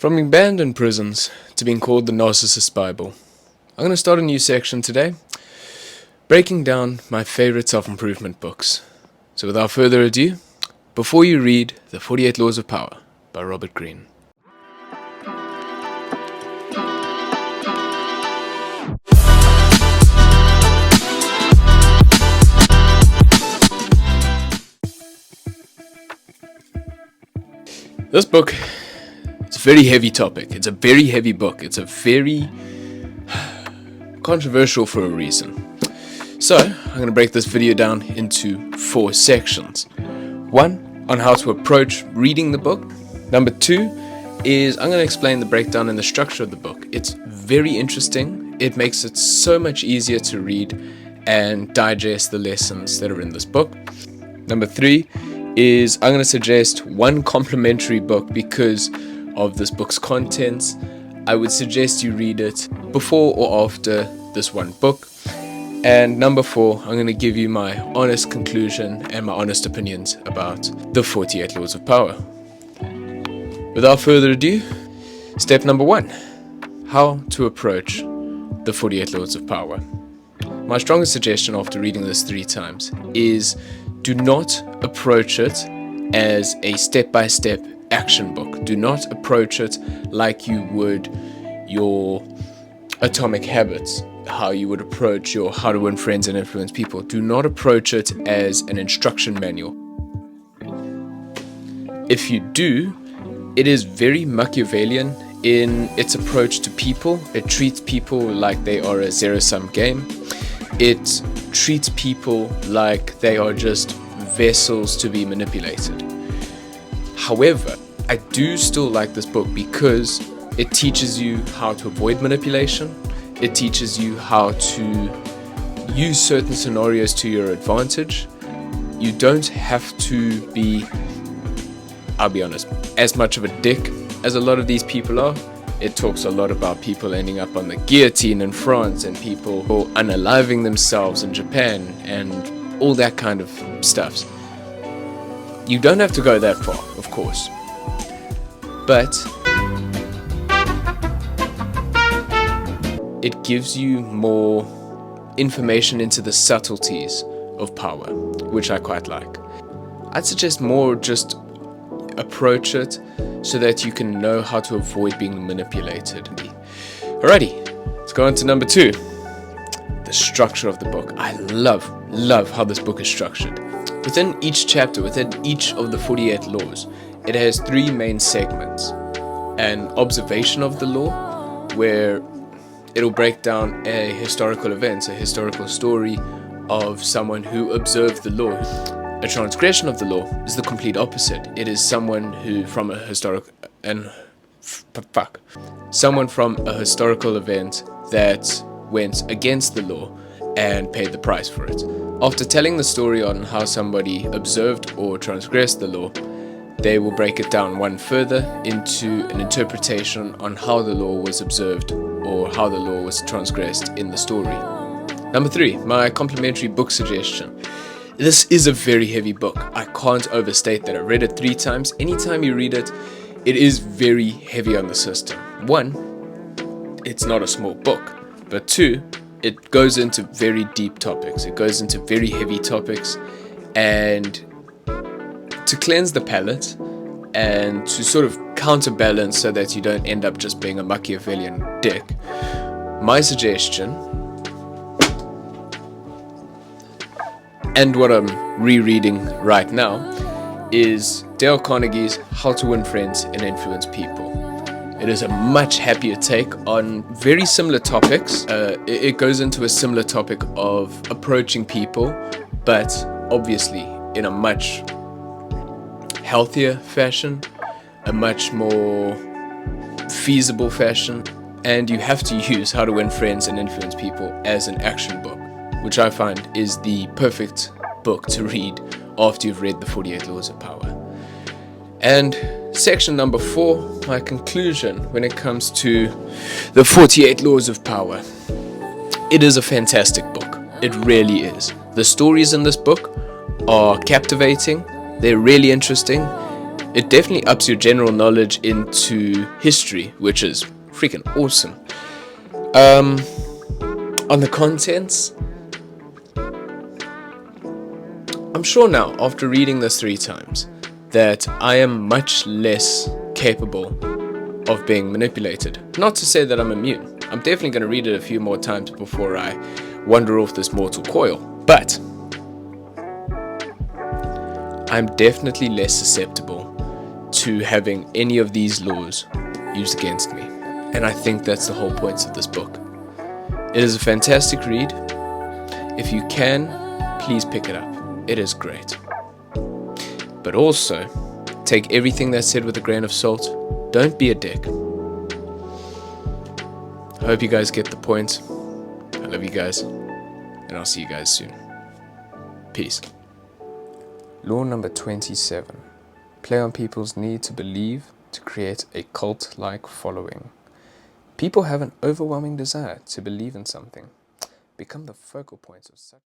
From being banned in prisons to being called the Narcissist Bible, I'm going to start a new section today, breaking down my favorite self-improvement books. So without further ado, before you read The 48 Laws of Power by Robert Greene. This book, it's a very heavy topic. It's a very heavy book. It's a very controversial for a reason. So, I'm going to break this video down into 4 sections. 1, on how to approach reading the book. Number 2 is I'm going to explain the breakdown and the structure of the book. It's very interesting. It makes it so much easier to read and digest the lessons that are in this book. Number 3 is I'm going to suggest one complimentary book because of this book's contents. I would suggest you read it before or after this one book. And number 4, I'm going to give you my honest conclusion and my honest opinions about the 48 Laws of Power. Without further ado, step number 1, how to approach the 48 Laws of Power. My strongest suggestion after reading this 3 times is do not approach it as a step-by-step action book. Do not approach it like you would your Atomic Habits, how you would approach your How to Win Friends and Influence People. Do not approach it as an instruction manual. If you do, it is very Machiavellian in its approach to people. It treats people like they are a zero-sum game. It treats people like they are just vessels to be manipulated. However, I do still like this book because it teaches you how to avoid manipulation. It teaches you how to use certain scenarios to your advantage. You don't have to be, I'll be honest, as much of a dick as a lot of these people are. It talks a lot about people ending up on the guillotine in France and people unaliving themselves in Japan and all that kind of stuff. You don't have to go that far, of course. But it gives you more information into the subtleties of power, which I quite like. I'd suggest more just approach it so that you can know how to avoid being manipulated. Alrighty, let's go on to number 2, the structure of the book. I love how this book is structured. Within each chapter, within each of the 48 laws, it has 3 main segments. An observation of the law, where it'll break down a historical event, a historical story of someone who observed the law. A transgression of the law is the complete opposite. It is someone who from a historical event that went against the law and paid the price for it. After telling the story on how somebody observed or transgressed the law, they will break it down one further into an interpretation on how the law was observed or how the law was transgressed in the story. Number 3, my complimentary book suggestion. This is a very heavy book. I can't overstate that. I read it 3 times. Anytime you read it, it is very heavy on the system. 1, it's not a small book. But 2, it goes into very deep topics. It goes into very heavy topics. And to cleanse the palate and to sort of counterbalance so that you don't end up just being a Machiavellian dick, my suggestion, and what I'm rereading right now, is Dale Carnegie's How to Win Friends and Influence People. It is a much happier take on very similar topics. It goes into a similar topic of approaching people, but obviously in a much healthier fashion, a much more feasible fashion, and you have to use How to Win Friends and Influence People as an action book, which I find is the perfect book to read after you've read the 48 Laws of Power. And section number 4, my conclusion when it comes to the 48 Laws of Power. It is a fantastic book. It really is. The stories in this book are captivating. They're really interesting. It definitely ups your general knowledge into history, which is freaking awesome. On the contents, I'm sure now, after reading this 3 times, that I am much less capable of being manipulated. Not to say that I'm immune. I'm definitely going to read it a few more times before I wander off this mortal coil. But I'm definitely less susceptible to having any of these laws used against me. And I think that's the whole point of this book. It is a fantastic read. If you can, please pick it up. It is great. But also, take everything that's said with a grain of salt. Don't be a dick. I hope you guys get the point. I love you guys. And I'll see you guys soon. Peace. Law number 27. Play on people's need to believe to create a cult-like following. People have an overwhelming desire to believe in something. Become the focal point of such